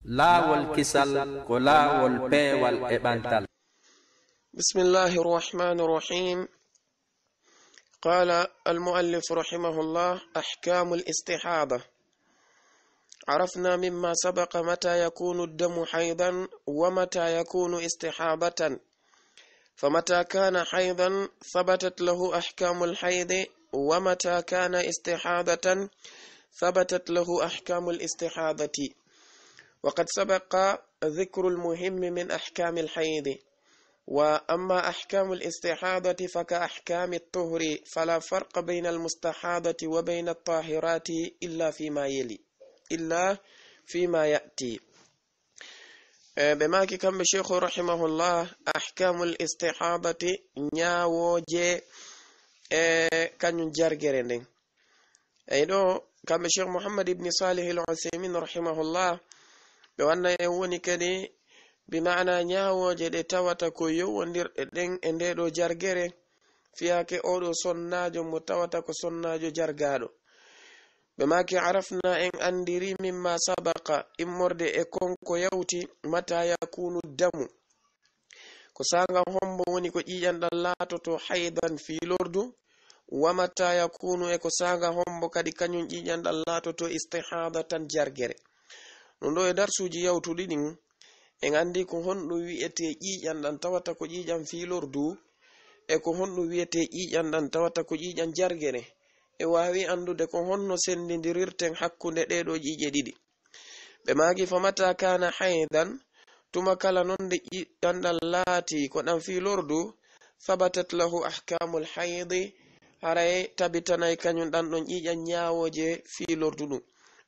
laawol kisal ko laawol peewal e ɓantal. bismillahi irrahmani irrahim. قال المؤلف رحمه الله: أحكام الاستحاضة. عرفنا مما سبق متى يكون الدم حيضا ومتى يكون استحاضة، فمتى كان حيضا ثبتت له أحكام الحيض، ومتى كان استحاضة ثبتت له أحكام الاستحاضة. وقد سبق ذكر المهم من أحكام الحيض، وأما أحكام الاستحاضة فكأحكام الطهر، فلا فرق بين المستحاضة وبين الطاهرات إلا فيما يأتي. بماكي كم شيخ رحمه الله أحكام الاستحاضة نياوجي كان جرجرين أيضا كم شيخ محمد بن صالح العثيمين رحمه الله بأن يوني كدي بمعنى ñaawooje ɗe tawata ko yowondirɗe ɗen e ndeɗo jargere fiyake oɗo sonnajo mo tawata ko sonnajo jargaɗo. ɓe maki arafna en andiri mimma sabaka immorde e konko yawti mata yakunu damu ko sanga hombo woni ko ƴiƴanɗan laatoto haydan fi lordu, wa mata yakunu e ko sanga hombo kadi kañum ƴiƴanɗan laatoto istihadatan jargere. ɗum ɗo e darsuji yawtuɗi ɗin en andi ko honɗum wi'ete ƴiƴanɗan tawata ko ƴiƴan filordu e ko honɗum wi'ete ƴiƴanɗan tawata ko ƴiƴan jargere. e wawi andude ko honno sendidirirten hakkunde ɗeɗo ƴiƴe ɗiɗi. ɓe magi famata kana haydan, tuma kala nonde ƴiƴanɗan laati ko ɗan filordu, thabatat lahu ahkamul haydi, haray tabitanay kañum ɗan ɗon ƴiƴan ñawoje filordu ɗum.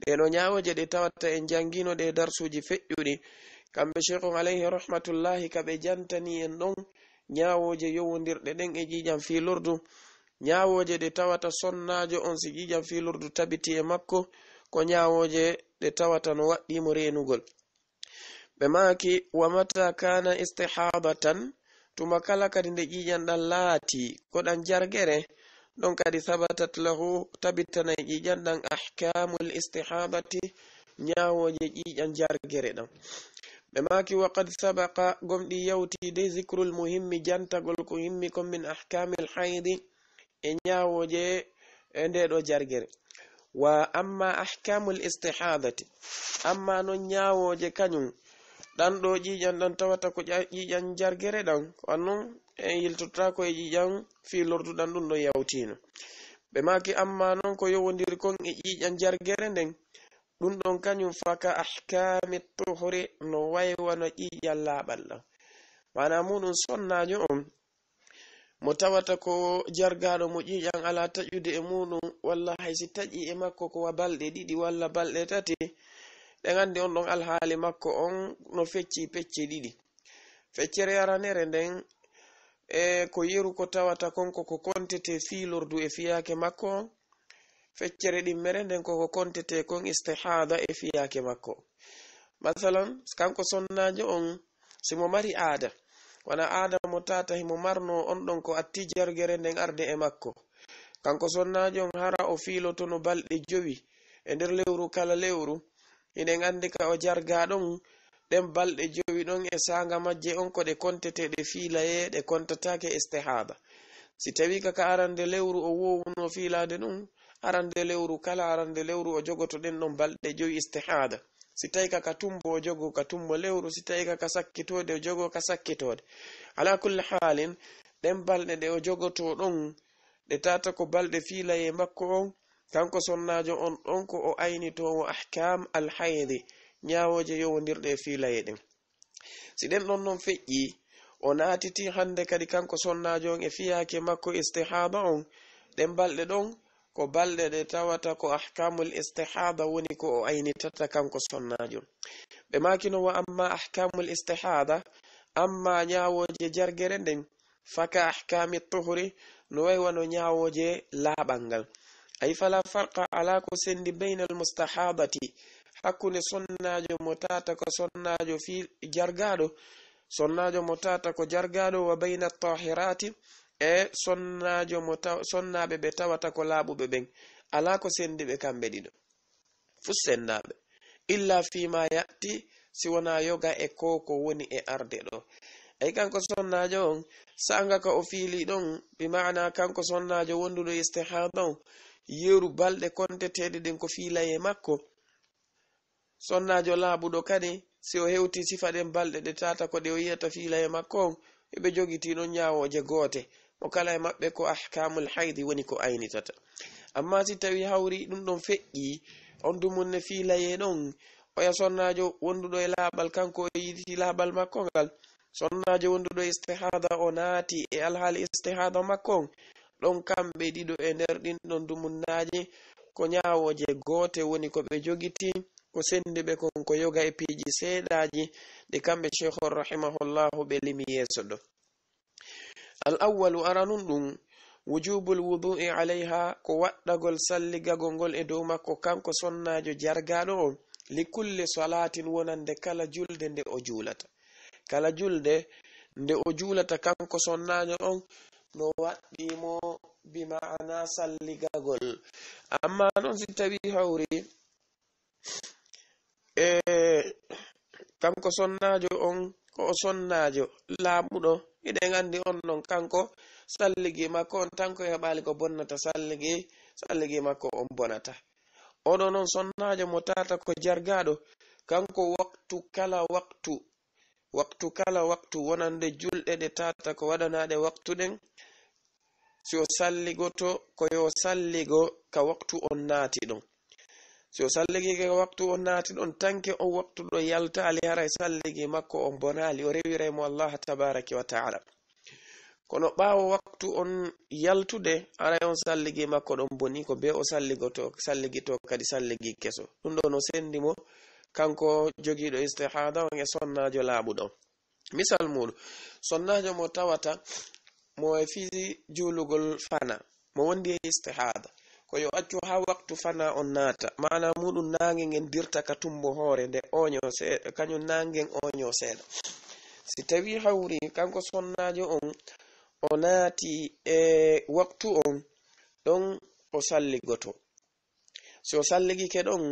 ɗeɗo ñawoje ɗe tawata en jangino ɗe darsuji feƴƴuɗi kamɓe cheikh alayhi rahmatullahi kaɓe jantani en ɗon ñawoje yowodirɗe ɗen e ƴiƴan filordu, ñawoje ɗe tawata sonnajo on si ƴiƴan filordu tabiti e makko, ko ñawoje ɗe tawata no waɗɗimo renugol. ɓe maki wa mata kana istihadatan, tuma kala kadi nde ƴiƴan ɗan laati ko ɗan jargere, ɗon kadi thabatat lahu tabitana e ƴiƴan ɗan ahkamul istihadati, ñawoje ƴiƴan jargere ɗan. ɓe maki waqad sabaqa gomɗi yawti de zikrul muhimmi jantagol ko himmi kon min ahkamil haydi e ñawoje e ndeɗo jargere. wa amma ahkamul istihadati, amma non ñawoje kañum ɗan ɗo ƴiƴan ɗan tawata ko ƴiƴan jargere ɗan, ko annon en yiltotako e ƴiƴan filordu ɗan ɗum ɗo yawtino. ɓe maki amma non ko yowodiri kon e ƴiƴan jargere nden, ɗum ɗon kañum faka ahkami tuhri, no waywano ƴiƴan laaɓal ɗan. mana muɗum sonnajo on mo tawata ko jargaɗo mo ƴiƴan ala taƴude e muɗum, walla haysi taƴi e makko ko wa balɗe ɗiɗi walla balɗe tati, ɗen andi on ɗon alhaali makko on no fecci pecce ɗiɗi. feccere aranere nden ko yeru ko tawata konko ko kontete filordu e fiyake makko on. feccere ɗimmere nden koko kontete kon istihada e fiyake makko. masalan kanko sonnajo on simo mari aada, wana aada mo tata himo marno on ɗon ko atti jargere nden arde e makko, kanko sonnajo on hara o filotono balɗe 5 e nder lewru kala lewru, hiɗen andi ka o jargaɗon ɗen balɗe 5 ɗon e sanga majje on ko ɗe kontete ɗe filaye ɗe kontatake istihada. si tawi kaka arande lewru o wowuno filade ɗum, arande lewru kala arande lewru o jogoto ɗen ɗon balɗe 5 istihada. si tawi kaka tumbo o jogo ka tumbo lewru, si tawi kaka sakkitode o jogo ka sakkitode. ala kulli halin ɗen balɗe ɗe o jogoto ɗon ɗe tata ko balɗe filaye makko on, kanko sonnajo on ɗon ko o aynitowo ahkam alhaydi, ñawoje yowodirɗe e filaye ɗen. si ɗen ɗon non feƴƴi, o naatiti hande kadi kanko sonnajo on e fiyake makko istihada on, ɗen balɗe ɗon ko balɗe ɗe tawata ko ahkamul istihada woni ko o aynitata kanko sonnajo. ɓe makino wa amma ahkamul istihada, amma ñawoje jargere nden faka ahkami tuhri, no waywano ñawoje laaɓal ngal. ay fala farqa, ala ko sendi bayna al mustahadati, hakkunde sonnajo mo tata ko sonnajo fi jargaɗo, sonnajo mo tata ko jargaɗo, wa bayna tahirati, e sonnaɓe ɓe tawata ko laaɓuɓe ɓen, ala ko sendi ɓe kamɓe ɗiɗo fu sendaɓe, illa fima ya'ti, si wona yoga e ko woni e arde ɗo. ay kanko sonnajo on sanga ka o fiili ɗon bi ma'ana kanko sonnajo wonduɗo istihada on yeru balɗe konteteɗe ɗen ko fiilaye makko, sonnajo laaɓuɗo kadi si o hewti sifa ɗen balɗe ɗe tata ko ɗe o yiyata fiilaye makko on eɓe jogiti ɗon nyawoje goote mo kala e maɓɓe ko ahkamul haydi woni ko aynitata. amma si tawi hawri ɗum ɗon feƴƴi on dumunne fiilaye ɗon oya sonnajo wonduɗo e laaɓal kanko o yiditi laaɓal makko ngal, sonnajo wonduɗo istihada o naati e alhaali istihada makko on ɗon kamɓe ɗiɗo e nder ɗin ɗon dumunnaji ko nyawoje goote woni ko ɓe jogiti ko sendi ɓe kon ko yoga e piiji seeɗaji ɗe kamɓe cheikhor rahimahullahu ɓe limi yeeso ɗo. al awwalu aranun ɗum wujubul wudu'i alayha ko waɗɗagol salligagol ngol e dow makko kanko sonnajo jargaɗo on li kulli salatin wonande kala julde nde o juulata. kala julde nde o juulata kanko sonnajo on no waɗɗimo bi ma'ana salligagol. amma non si tawi hawri kanko sonnajo on ko o sonnajo laaɓuɗo eɗen andi on ɗon kanko salligi makko on tanko heɓali ko bonnata salligi makko on bonata. oɗo noon sonnajo mo tata ko jargaɗo kanko waktu kala waktu wonande julɗe ɗe tata ko waɗanaɗe waktu ɗen si o salligoto ko yo salligo ka waktu on naati ɗon. si o salligi ka waktu on naati ɗon tanke on waktu ɗo yaltali haray salligi makko on bonali o rewiraymo Allah tabaraka wa ta'ala. kono ɓaawo waktu on yaltude aray on salligi makko ɗon boni ko be o salligito kadi salligi keso. ɗum ɗo no sendimo kanko jogiiɗo istihada on e sonnajo laaɓuɗo. misal muɗum sonnajo mo tawata mo e fii juulugol fana mo wondi e istihada ko yo accu ha waktu fana on naata mana muɗum nange ngen dirta ka tumbo hoore nde oño seeɗa kañum nangen oño seeɗa. si tawi hawri kanko sonnajo on o naati e waktu on ɗon o salligoto, si o salligike ɗon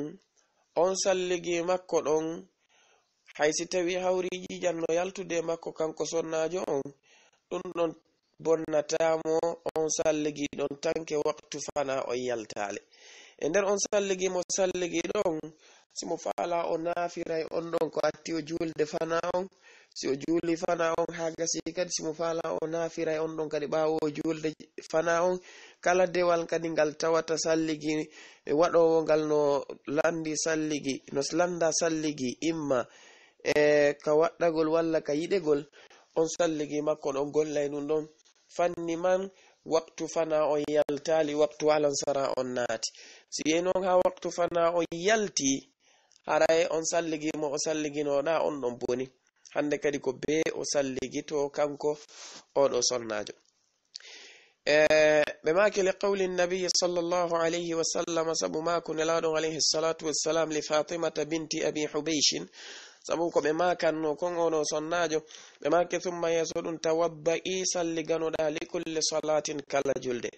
on salligi makko ɗon hay si tawi hawri jijanno yaltude makko kanko sonnajo on ɗum ɗon bonnatamo on salligi ɗon tanke waktu fana o yaltale. e nder on salligi mo salligi ɗon simo faala o naafiray on ɗon ko atti o julde fana on, si o juuli fana on ha gasi kadi simo faala o naafiray on ɗon kadi ɓaawo o julde fana on kala dewal kadi ngal tawata salligi waɗowo ngal no landi salligi no landa salligi imma ka waɗɗagol walla ka yiɗegol on salligi makko ɗon gollay ɗum ɗon fanni man waktu fana on yaltali waktu alansara on naati. si yenon ha waktu fana on yalti haray on salligi mo o salliginoɗa on ɗon boni hande kadi ko be o salligito kanko oɗo sonnajo. ɓe maki li qawli nabiy sallallahu alayhi wa sallam sabu mako nelaɗon alayhi salatu wassalam li fatimata binti abi hubayshin sabu ko ɓe makanno kon oɗo sonnajo ɓe maki thumma yeso ɗum tawabba'i salliganoɗa li kulli salatin kala julde.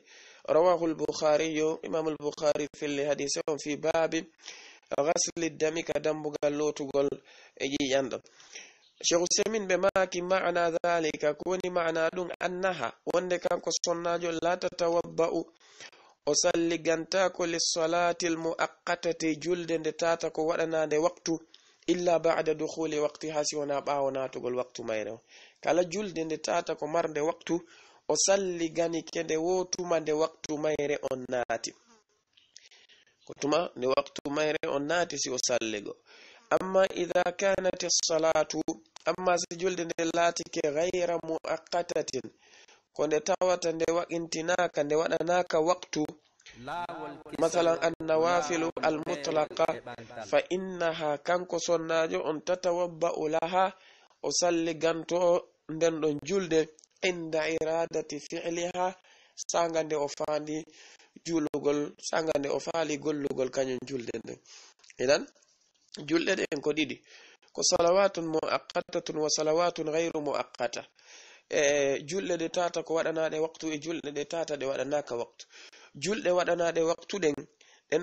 rawahu al-bukhariyu imam al-bukhari filli hadise on fi babi ghasli dami ka dambugal lotugol e ƴiƴanɗo. Cheikh Usaimin ɓe maki ma'ana dhalika ko woni ma'ana ɗum annaha wonde kanko sonnajo la tatawabba'u o salligantako lissalati almuaqqatati julde nde tata ko waɗanade waktu illa ba'da dukhuli waqti hasi wona ɓaawo natugol waktu mayre. kala julde nde tata ko marde waktu o salligani kede wotuma nde waktu mayre on naati ko tuma nde waktu mayre on naati si o salligo. amma idha kanat as-salatu amma si julde nde laatike ghayra muaqqatatin ko nde tawata nde waqintinaka nde waɗanaka waktu masalan an-nawafilu al-mutlaqa fa innaha kanko sonnajo on tatawabba'u laha o salliganto nden ɗon julde inda iradati fi'liha sanga nde o faandi julugol sanga nde o faali gollugol kañum julde nden. idan julɗe ɗen ko ɗiɗi ko salawatun muaqqatatun wa salawatun ghayru muaqqata. julɗe ɗe tata ko waɗanaɗe waktu e julɗe ɗe tata ɗe waɗanaka waktu. julɗe waɗanaɗe waktu ɗen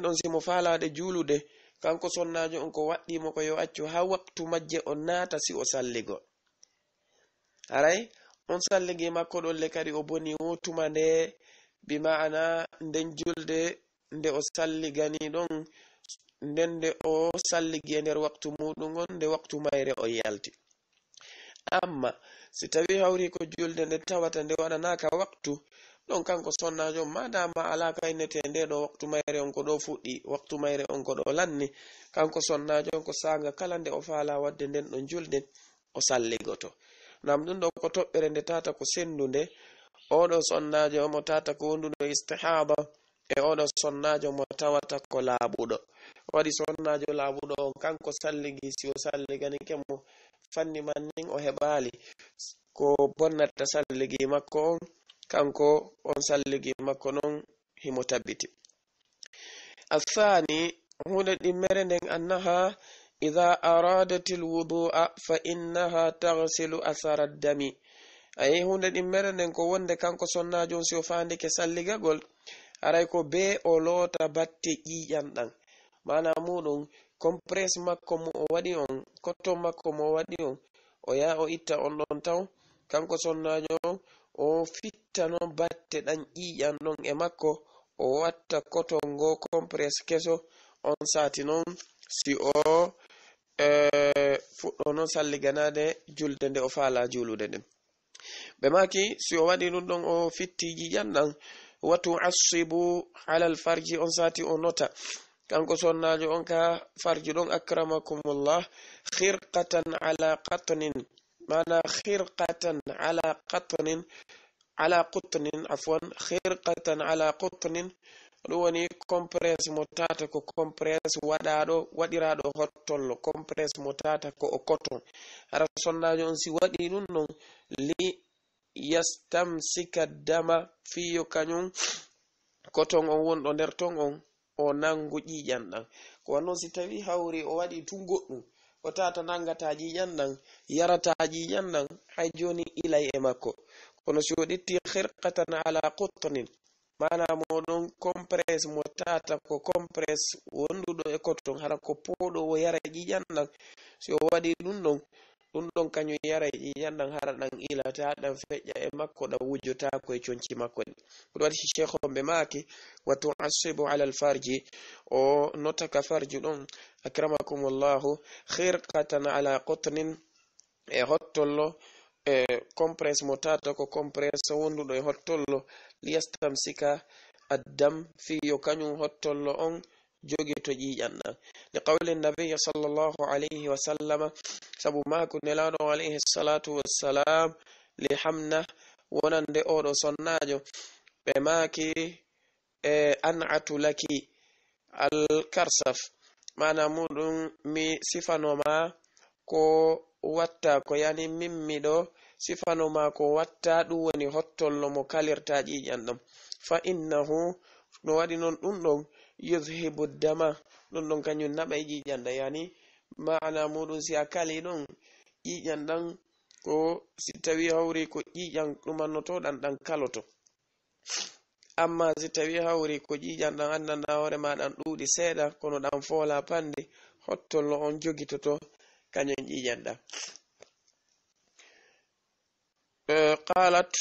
ɗon simo faalaɗe juulude kanko sonnajo on ko waddimo ko yo accu ha waqtu majje on naata si o salligo aray on salligi makko dolle kadi o boni wotuma nde bi ma'ana nden julde nde o salligani don ndende o salligi e nder waqtu mudum on nde waqtu mayre o yalti amma si tawi hawri ko julde nde tawata nde wadanaka waqtu don kanko sonnajo madama alaka inete nde do waqtu mayre on ko do fuddi waqtu mayre on ko do lanni kanko sonnajo on ko sanga kala nde o faala wadde nden don julde o salligoto nam dum do ko tobbere nde tata ko sendunde odo sonnajo mo tata ko wondudo istihaba e odo sonnajo mo tawata ko laabudo wadi sonnajo laabudo on kanko salligi si o salligani kemo fanni manning o hebali ko bonnata salligi makko on kanko on salligi makko non himo tabbiti الثاني هنا دمرن أنها إذا أرادت الوضوء فإنها تغسل أثر الدم أي هنا دمرن كو وند كانكو sonnajo si o fande ke salligagol aray ko be o lota batte ƴiƴan ɗan mana muɗum compresse makko mo o waɗi on cotton makko mo waɗi on o ya o itta on ɗon taw kanko sonnajo o fitta non batte ɗan ƴiƴan ɗon e makko o watta cotton go compresse keso on sati non si o fuɗɗo non salliganade julde nde o faala julude nden ɓe maki si o waɗi ɗum ɗon o fitti ƴiƴan ɗan وتعصب على الفرج on sati o nota kanko sonnajo on ka farji don akramakum Allah khirqatan ala qatnin mana khirqatan ala qatnin afwan khirqatan ala qatnin woni compress mo tata ko compress wadirado hottollo compress mo tata ko o cotton ara sonnajo on si wadi dum non li yastamsika dama fiyo kanyum koton on wondo nder ton on o nangu ƴiƴan ɗan ko wanno si tawi hawri o waɗi tun goɗɗum o tata nangata ƴiƴan ɗan yarata ƴiƴan ɗan hay joni ilay e makko kono si o ɗitti khirqatan ala qutnin mana moɗon compress mo tata ko compress wonduɗo e koton hara ko poɗo o yara ƴiƴan ɗan si o waɗi ɗum ɗon kañum yaray ƴiƴan ɗan hara ɗan ilata ɗan feƴƴa e makko ɗan wujjota ko e conci makko ɗi ko waɗi cheikh on ɓe maaki wa tu'assibu ala alfarji o notaka farji ɗon akramakumullahu khirqatan ala qutnin e hottollo e compress mo tata ko compress wonduɗo e hottollo liyastamsika addam fiyo kañum hottollo on jogi to ƴiƴan ɗan li qawli nabiy sallallahu alayhi wa sallama sabu maako nelaɗo alayhi salatu wassalam li hamna wonande oɗo sonnajo ɓe maaki e an'atu laki al-karsaf mana muɗum mi sifanoma ko watta ko yani mimmiɗo sifanoma ko watta ɗum woni hottollo mo kalirta ƴiƴan ɗam fa innahu no waɗi non ɗum ɗon yuzhibu dama ɗum ɗon kañum naɓa ƴiƴan ɗam yani ma'ana muɗum si a kali ɗon ƴiƴan ɗan ko si tawi hawri ko ƴiƴan ɗumannotoɗan ɗan kaloto amma si tawi hawri ko ƴiƴan ɗan andanda hoore ma ɗan ɗuuɗi seeɗa kono ɗan foola pande hottollo on jogitoto kañum ƴiƴan ɗan qalat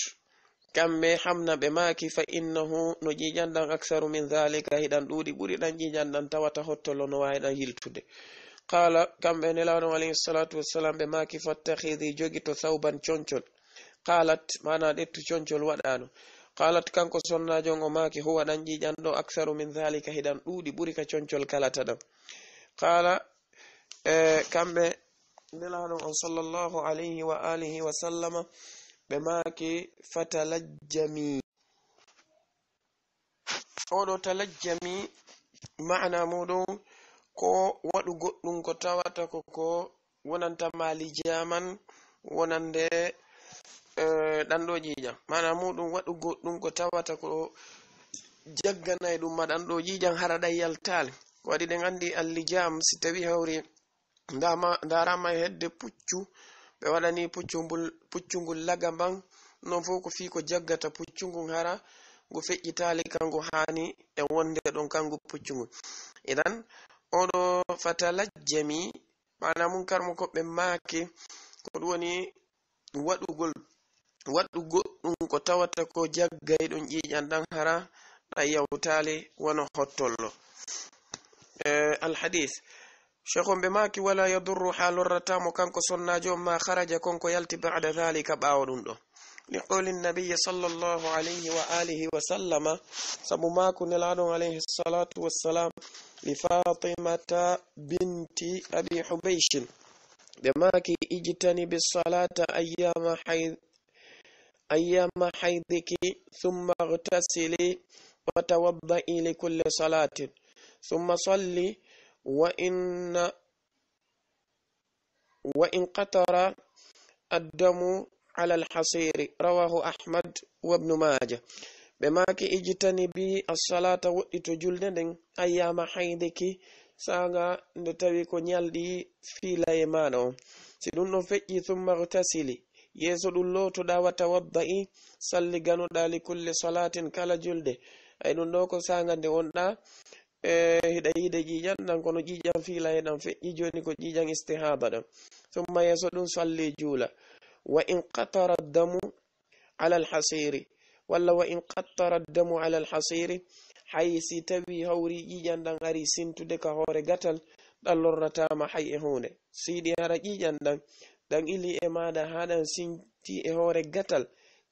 kamɓe hamna ɓe maaki fa innahu no ƴiƴan ɗan aksaru min dhalika hiɗan ɗuuɗi ɓuri ɗan ƴiƴan ɗan tawata hottollo no wawi ɗan yiltude qala kamɓe nelaɗo alayhi salatu wassalam ɓe maaki fattakhidi jogito thawban concol qalat mana ɗettu concol waɗano qalat kanko sonnajo o maaki huwa ɗan ƴiƴan ɗo aksaru min dhalika hiɗan ɗuuɗi ɓuri ka concol kalata ɗam qala kamɓe nelaɗo on sallallahu alayhi wa alihi wa sallama ɓe maaki fatalajjami oɗo talajjami ma'ana muɗum ko waɗu goɗɗum ko tawata ko wonanta mali jaman wonande ɗanɗo ƴiƴan mana muɗum waɗu goɗɗum ko tawata ko jagganay ɗum ma ɗanɗo ƴiƴan hara ɗan yaltali ko waɗi ɗen andi allijam si tawi hawri darama hedde puccu ɓe waɗani puccungol lagaban non fof ko fi ko jaggata puccungun hara ngu feƴƴitali kangu hani e wonde ɗon kangu puccungol idan ono fatalajjami mana munkar mo ko be maake ko woni waɗugol goɗɗum ko tawata ko jaggay ɗon ƴiƴan ɗan hara ɗa yawtale wona hottollo alhadith شيخ بماكي ولا يضر حال الرتام كان كسناجو ما خرج كون يلتي بعد ذلك باودندو لقول النبي صلى الله عليه وآله وسلم سبماكو نلانو عليه الصلاة والسلام لفاطمة بنت أبي حبيش بماكي اجتني بالصلاة أيام حيضك ثم اغتسلي وتوضئي لكل صلاة ثم صلي وإن قطر الدم على الحصير رواه أحمد وابن ماجه بماكي اجتنبي الصلاة وإتجلدن أيام حيضك ساغا نتوي كو نيالدي في لايمانو سيدون فجي ثم اغتسلي يسو دولو تدا وتوضئي صلي غانو دالي كل صلاة كلا جلد أي نوكو ساغا دي وندا hida yide jijan dan kono jijan fila e dan feƴƴi joni ko jijan istihaba dan thumma yeso ɗum salli juula wa in qatara damu ala alhasiri walla wa in qattara damu ala alhasiri hay si tawi hawri jijan dan ari sintude ka hoore gatal ɗan lorratama hay e hunde siɗi hara jijan dan ili e maɗa haɗan sinti e hoore gatal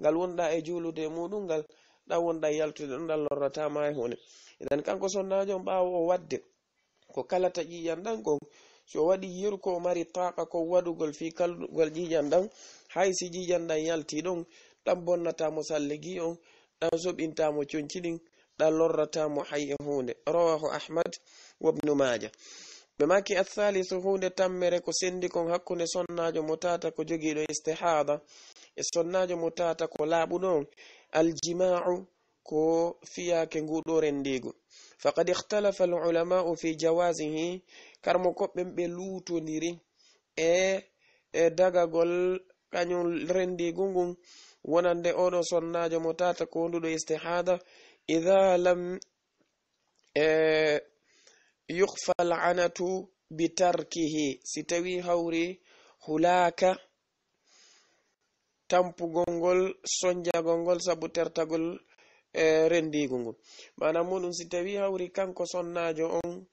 ngal wonɗa e juulude muɗum ngal ɗan wonɗa yaltude ɗum ɗan lorratama e hunde idan kanko sonnajo ɓaawo o wadde ko kalata ƴiƴan ɗan kon so waɗi yeru ko mari taqa ko waɗugol fi kalgol ƴiƴan ɗan hay si ƴiƴan ɗan yalti ɗon ɗan bonnatamo salligi on ɗan soɓintamo conciɗin ɗan lorratamo hay e hunde rawahu ahmad wa ibnu maja ɓe maki athalithu hunde tammere ko sendi kon hakkunde sonnajo mo tata ko jogiiɗo istihada e sonnajo mo tata ko laaɓuɗon aljima'u ko fiyake nguɗo rendigu faqad ikhtalafa al-ulama'u fi jawazihi karmo koɓɓen ɓe luutodiri e dagagol kañum rendigu ngun wonande oɗo sonnajo mo tata ko wonduɗo istihada idha lam yukhfa al-anatu bitarkihi si tawi hawri hulaka tampugol ngol sonjagol ngol sabu tertagol rendigu ngun manam muɗum si tawi hawri kanko sonnajo on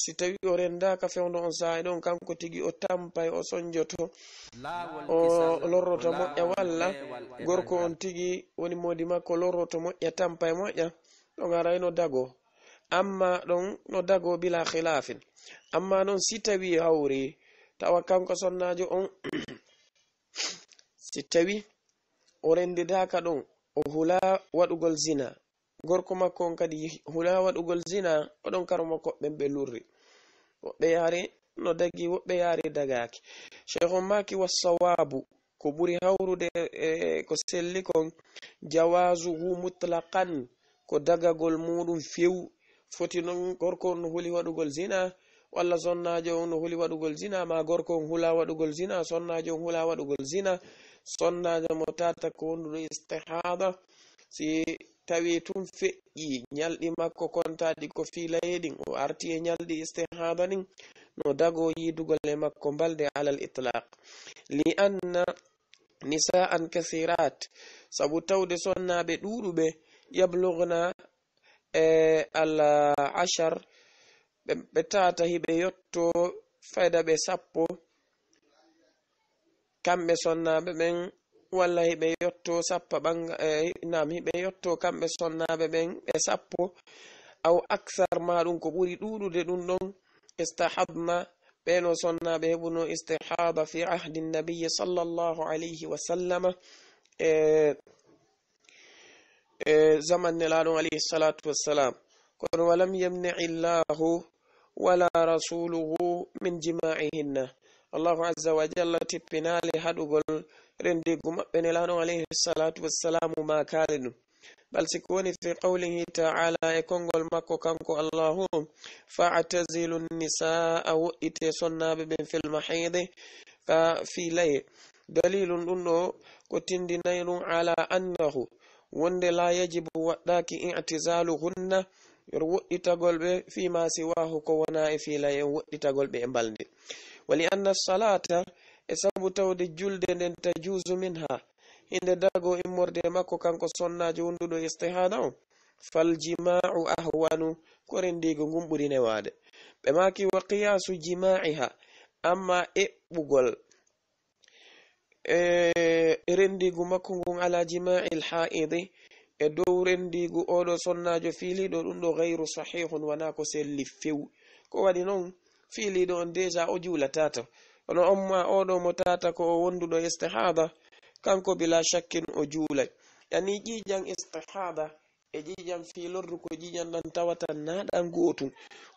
si tawi o rendaka fewdo on sa'i ɗon kanko tigi o tampay o sonjoto o lorroto moƴƴa walla gorko on tigi woni modi makko lorroto moƴƴa tampay moƴƴa ɗon arayno dago amma ɗon no dago bila khilafin amma non si tawi hawri tawa kanko sonnajo on si tawi o rendidaka ɗon o hula waɗugol zina gorko makko on kadi hula waɗugol zina oɗon karmo koɓɓen ɓe lurri woɓɓe yaari no dagi woɓɓe yaari dagaki sheikhun maki wassawabu ko ɓuri hawrude ko selli kon jawazuhu mutlaqan ko dagagol muɗum few foti non gorko on no huli waɗugol zina walla sonnajo on no huli waɗugol zina ma gorko on hula waɗugol zina sonnajo on hula waɗugol zina sonnajo mo tata ko wonduɗo istihada si tawi tum feƴƴi ñalɗi makko kontaɗi ko filayeɗin o arti e ñalɗi istihada ɗin no dago yidugol e makko balde alal itlaq li anna nisa'an kathirat sabu tawde sonnaɓe ɗuɗuɓe yablugna al ashar ɓe tata hiɓe yotto fayda ɓe sappo kamɓe sonnaɓe ɓen walla hiɓe yotto sappa nam hiɓe yotto kamɓe sonnaɓe ɓen ɓe sappo aw aksar maɗum ko ɓuri ɗuɗude ɗum ɗon istahadna ɓeno sonnaɓe heɓuno istihada fi ahdi nabiyi sallallahu alayhi wa sallama zaman nelaɗon alayhi salatu wassalam kono walam yamni'i llahu wala rasuluhu min jima'ihinna allahu azza wa jalla tippinali haɗugol rendigu maɓɓe nelaɗon alayhi salatu wassalamu ma kaali ɗum bal siko woni fi qawlihi ta'ala e kongol makko kanko allahu fa'tazilu nisaa wo'ite sonnaɓe ɓen fil mahidi ka fi laye dalilun ɗum ɗo ko tindinayi ɗum ala annahu wonde la yajibu waɗɗaki i'tizaluhunna yor woɗɗitagol ɓe fima siwahu ko wona e fiila en woɗɗitagol ɓe e balde wali anna salata e sabu tawde julde nden tajuzu minha hinde dago immorde makko kanko sonnajo wonduɗo istihada o fal jima'u ahwanu ko rendigo ngum ɓuri newade ɓe maki wa qiyasu jima'iha amma eɓɓugol rendigu makko ngun ala jima'il ha'idi e dow rendigu oɗo sonnajo fiiliɗo ɗum ɗo gayru sahihun wana ko selli few ko waɗi noon fiiliɗo on deja o juulatata ono omma oɗo mo tata ko o wonduɗo istihada kanko bila shakkin o juulay yani ƴiƴan istihada e ƴiƴan fiilordu ko ƴiƴan ɗan tawata naɗan gotum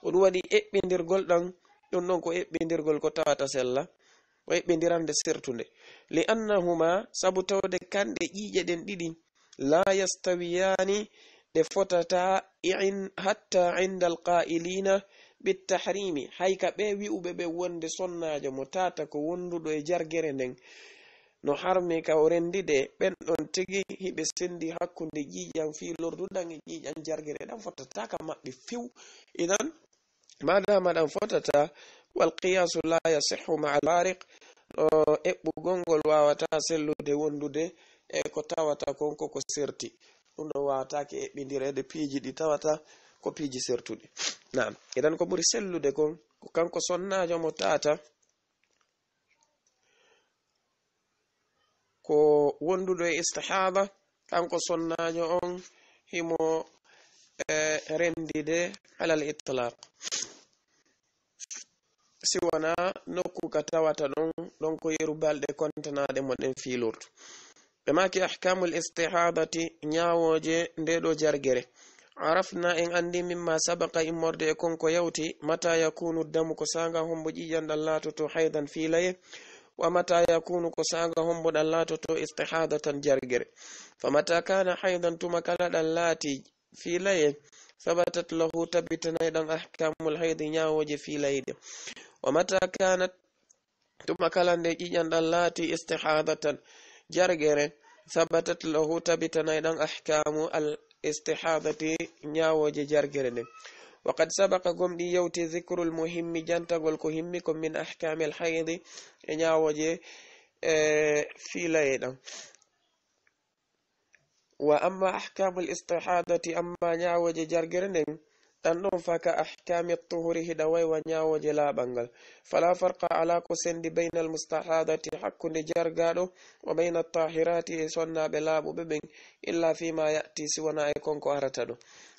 o ɗum waɗi eɓɓindirgol ɗan ɗum ɗon ko eɓɓindirgol ko tawata sella o eɓɓindirande sertunde li annahuma sabu tawde kanɗe ƴiƴe ɗen ɗiɗi la yastawiyani ɗe fotata hatta inda alqa'ilina bittahrimi hayka ɓe wi'uɓe ɓe wonde sonnajo mo tata ko wonduɗo e jargere nden no harmi ka o rendide ɓen ɗon tigi hiɓe sendi hakkunde ƴiƴan fiilorduɗan e ƴiƴan jargere ɗan fotata ka maɓɓe few idan madama ɗan fotata wal qiyasu la yasihu ma alariq eɓɓugol ngol wawata sellude wondude e ko tawata konko ko serti ɗum ɗo wawatake eɓɓindirede piiji ɗi tawata ko piiji sertuɗi naam idan ko ɓuri sellude kon ko kanko sonnajo mo tata ko wonduɗo e istihada kanko sonnajo on himo rendide alal itlaq siwana nokku ka tawata ɗon ko yeru balɗe kontanade mo ɗen fiilortu ɓe maki ahkamul istihadati nyawoje ndeɗo jargere arafna en andi mimma sabaka immorde e konko yawti mata yakunu damu ko sanga hombo ƴiƴan ɗan latoto haydan fiilaye wa mata yakunu ko sanga hombo ɗan latoto istihadatan jargere fa mata kana haydan tuma kala ɗan laati fiilaye sabatat lahu tabitanay ɗan ahkamul haydi nyawoje fiilayde wa mata kanat tuma kala nde ƴiƴan ɗan laati istihadatan jargere sabatat lahu tabitanay ɗan ahkamu al istihadati nyawoje jargere nden وقد سبق قمدي يوتي ذكر المهم جانتا والكهمكم من أحكام الحيض نياوجي في ليلة وأما أحكام الاستحاضة أما نياوجي جرجرنين تنون فك أحكام الطهور هدوي ونياوجي لا بنغل فلا فرق على كسند بين المستحاضة حق جرجالو وبين الطاهرات سنة بلاب ببن إلا فيما يأتي سونا يكون كهرتدو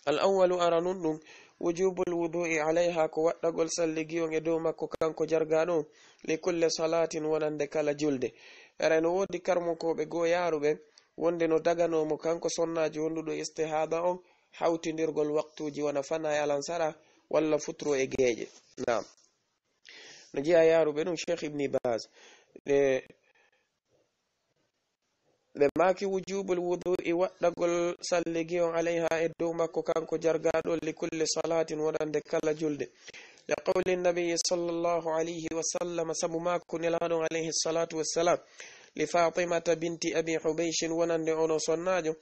الأول أرنون وجوب الوضوء عليها كو wadagol salligiyon e dow makko kanko jargano li kulli salatin wonande kala julde eren wodi karmo ko be go yaruɓe wonde no daganomo kanko sonnaji wonduɗo istihada on hawtindirgol waqtuji wona fana e alansara walla futro e geeje naam no jiya yaruɓe ɗum Cheikh Ibn Baz ɓe maki wujubul wudu'i waɗɗagol salligi on alayha e dow makko kanko jargaɗo li kulli salatin wonande kala julde li qawli nabiyi sallallahu alayhi wa sallam sabu makko nelaɗon alayhi salatu wassalam li fatimata binti abi hubayshin wonande ono sonnajo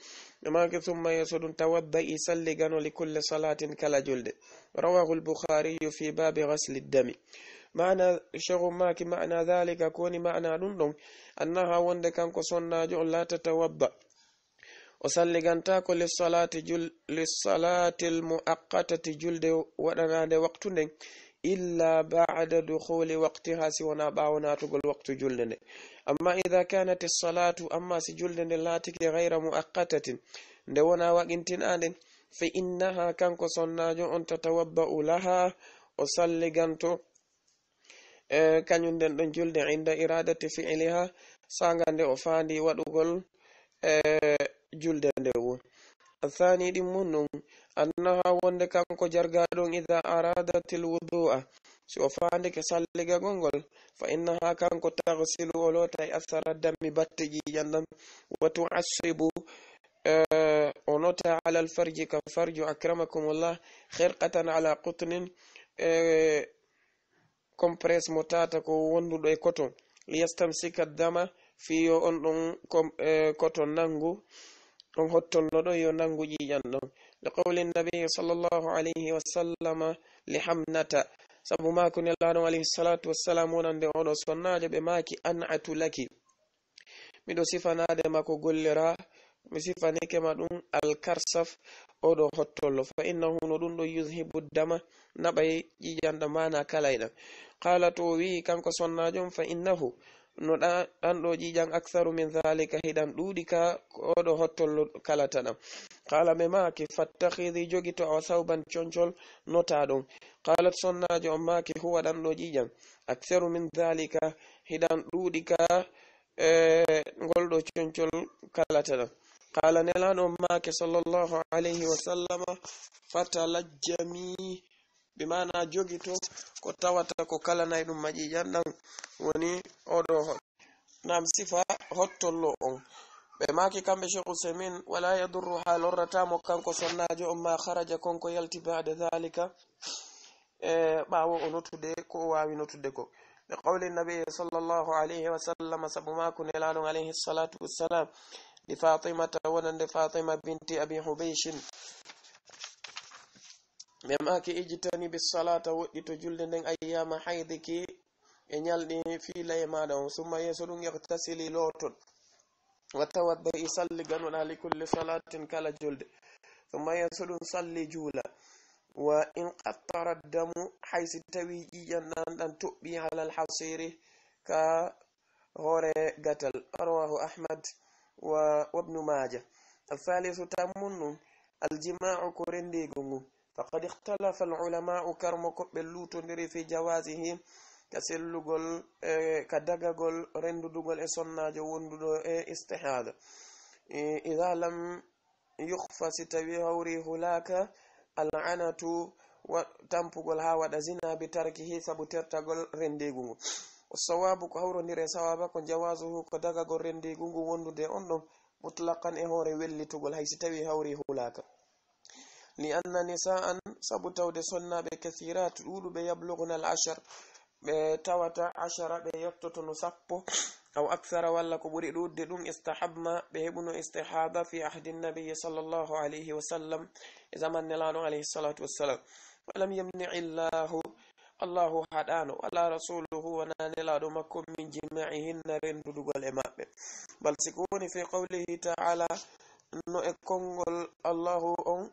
ɓe maki thumma yeso ɗum tawadda'i salligano li kulli salatin kala julde rawahu al-bukhariyu fi babi ghasli dami معنى شغل ماكي معنى ذلك كوني معنى نندون أنها وند كان كسرنا جو لا تتوضأ وصلي جنتاكو للصلاة المؤقتة جلد ودنا وقت إلا بعد دخول وقتها سونا باونا تقول وقت جلد أما إذا كانت الصلاة أما سجلد لا تكي غير مؤقتة دونا وقتين آن فإنها كان كسرنا جو أن تتوضأ لها وصلي جنتو kañum den ɗon julde inda iradati fi'liha sangande o faandi waɗugol julde nde won athani ɗin mun annaha wonde kanko jargaɗon ida aradatil wudu'a si o faandi ke salliga gongol fa innaha kanko taghsilu o lota e athara dammi batte ƴiƴandam wa tu'assibu o nota ala alfarji ka farju akramakumullah khirqatan ala qutnin compress mo tata ko wonduɗo e coton liyastamsika dama fiyo on ɗon coton nangu on hottollo ɗo yo nangu ƴiƴan ɗon liqawli nabi sallllahu alayhi wa sallama li hamnata sabu mako nelaɗon alayhi salatu wassalam wonande oɗo sonnajo ɓe maki an'atu laki miɗo sifanade mako gollira mi sifanike ma ɗum alkarsaf oɗo hottollo fa innahu no ɗum ɗo yuzhibu dama naɓay ƴiƴanɗa mana kalayɗan qala to wi kanko sonnajon fa innahu no ɗan ɗo ƴiƴan aktharu min dhalika hiɗan ɗuuɗi ka oɗo hottollo kalata ɗam qala ɓe maki fattakhidi jogi to awa thawban concol nota ɗon qalat sonnajo on maki huwa ɗan ɗo ƴiƴan aktharu min dhalika hiɗan ɗuuɗi ka ngol ɗo concol kalata ɗam qala nelaɗo on maki sallllahu alayhi wa sallama fatalajjami bimana jogi to ko tawata ko kalanay ɗum maƴiƴan ɗan woni oɗo nam sifa hottollo on ɓe maki kamɓe cheikh usaimin wala yadurru ha lorratamo kanko sonnajo on ma haraja konko yalti ba'da dhalika ɓawo o notude ko o wawi notude ko ɓe qawli nabi sallllahu alayhi wa sallam sabu mako nelaɗon alayhi salatu wassalam li fatimata wonande fatima binti abi hubayshin ɓe maki ijtani bis salata woɗɗi to julde nden ayyama haydiki e ñalɗi fiila e maɗa on summa yeeso ɗum yaktasili loton wa tawadda i salli ganuɗa li kulli salatin kala julde summa yeeso ɗum salli juula wa in qattara damu haysi tawi ƴiƴan ɗan toɓɓi alal hasiri ka hoore gatal rawahu ahmad wa ibnu maja الثالث تمن الجماع كورنديغو فقد اختلف العلماء كرمكو بلوتندري في جوازه كسلغول كدغغول رندودغول e sonnajo wondudo e istihada idha lam yukhfa sitawi hawri hulaka al'anatu wa tampugol ha wada zina bi tarkihi sabu tertagol rendigu sawabu ko hawrondire sawaba ko jawazuhu ko dagagol rendigu wondude on ɗon mutlaqan e hoore wellitugol haysi tawi hawri hulaka li anna nisa'an sabu tawde sonnaɓe kathirat ɗuɗuɓe yablughuna al-ashar ɓe tawata ashara ɓe yettoto no sappo aw akthara walla ko ɓuri ɗudde ɗum istahabma ɓe heɓuno istihada fi ahdi nabiyi sallllahu alayhi wa sallam e zaman nelaɗo alayhi salatu wassalam walam yamni illahu allahu haɗano wala rasuluhu wona nelaɗo makko min jimi'ihinna rendudugol e maɓɓe bal siko woni fi qawlihi ta'ala no e konngol allahu on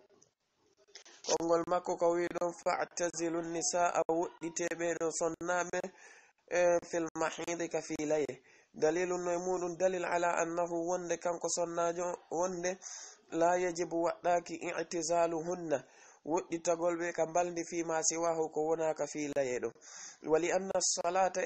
konngol makko ko wi ɗon fa'tazilu nisaa woɗɗiteɓe ɗo sonnaɓe fil mahidi ka filaye dalilu no e muɗum dalil ala annahu wonde kanko sonnajo wonde la yajibu waɗɗaki i'tizaluhunna woɗɗitagol ɓe ka mbaldi fima siwahu ko wona ka filaye ɗo wali anna salata